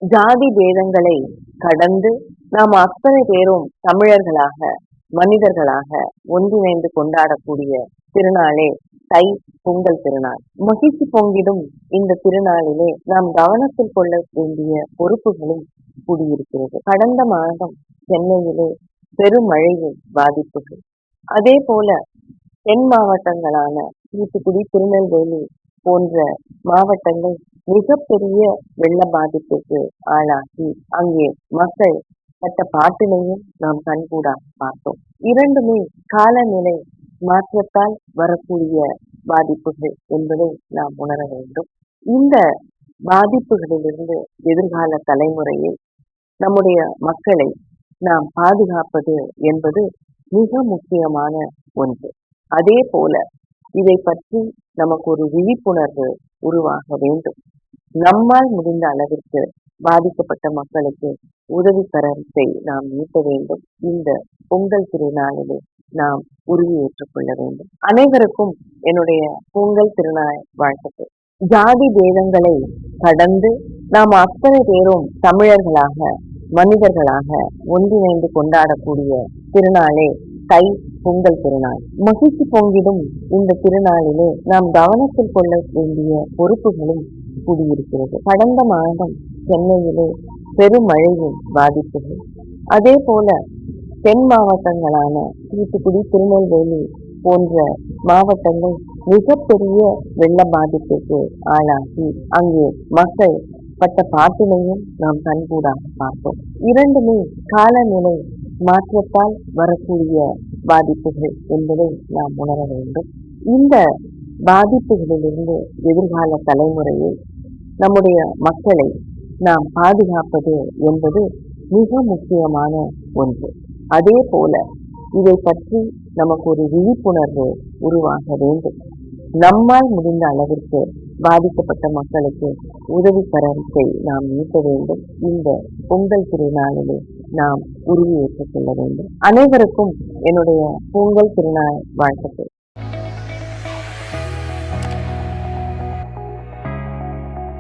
ஜாதி பேதங்களை கடந்து நாம் அத்தனை பேரும் தமிழர்களாக, மனிதர்களாக ஒன்றிணைந்து கொண்டாடக்கூடிய திருநாளே தை பொங்கல் திருநாள். மகிழ்ச்சி பொங்கிடும் இந்த திருநாளிலே நாம் கவனத்தில் கொள்ள வேண்டிய பொறுப்புகளும் கூடியிருக்கிறது. கடந்த மாதம் சென்னையிலே பெருமழையின் பாதிப்புகள், அதே போல தென் மாவட்டங்களான தூத்துக்குடி, திருநெல்வேலி போன்ற மாவட்டங்கள் மிகப்பெரிய வெள்ள பாதிப்புக்கு ஆளாகி அங்கே மக்கள் பட்ட பாட்டினையும் நாம் கண்கூடாக பார்த்தோம். இரண்டுமே காலநிலை மாற்றத்தால் வரக்கூடிய பாதிப்புகள் என்பதை நாம் உணர வேண்டும். இந்த பாதிப்புகளிலிருந்து எதிர்கால தலைமுறையை, நம்முடைய மக்களை நாம் பாதுகாப்பது என்பது மிக முக்கியமான ஒன்று. அதே போல இதை பற்றி நமக்கு ஒரு விழிப்புணர்வு உருவாக வேண்டும். நம்மால் முடிந்த அளவிற்கு பாதிக்கப்பட்ட மக்களுக்கு உதவிக்கரத்தை நாம் நீட்ட வேண்டும். இந்த பொங்கல் திருநாளிலே நாம் உறுதியேற்றுக் கொள்ள வேண்டும். அனைவருக்கும் என்னுடைய பொங்கல் திருநாள் வாழ்த்துக்கள். ஜாதி பேதங்களை கடந்து நாம் அத்தனை பேரும் தமிழர்களாக, மனிதர்களாக ஒன்றிணைந்து கொண்டாடக்கூடிய திருநாளே தை பொங்கல் திருநாள். மகிழ்ச்சி பொங்கிடும் இந்த திருநாளிலே நாம் கவனத்தில் கொள்ள வேண்டிய பொறுப்புகளும் கூடியிருக்கிறது. கடந்த மாதம் சென்னையிலே பெருமழையின் பாதிப்புகள், அதே போல தென் மாவட்டங்களான தூத்துக்குடி, திருநெல்வேலி போன்ற மாவட்டங்கள் மிகப்பெரிய வெள்ள பாதிப்புக்கு ஆளாகி அங்கே மக்கள் பட்ட பாட்டினையும் நாம் கண்கூடாக பார்த்தோம். இரண்டுமே காலநிலை மாற்றத்தால் வரக்கூடிய பாதிப்புகள் என்பதை நாம் உணர வேண்டும். இந்த பாதிப்புகளிலிருந்து எதிர்கால தலைமுறையை, நம்முடைய மக்களை நாம் பாதுகாப்பது என்பது மிக முக்கியமான ஒன்று. அதே போல இதை பற்றி நமக்கு ஒரு விழிப்புணர்வு உருவாக வேண்டும். நம்மால் முடிந்த அளவிற்கு பாதிக்கப்பட்ட மக்களுக்கு உதவிக்கரத்தை நாம் நீட்ட வேண்டும். இந்த பொங்கல் திருநாளிலே நாம் உறுதியேற்றுக் கொள்ள வேண்டும். அனைவருக்கும் என்னுடைய பொங்கல் திருநாள் வாழ்த்துக்கள்.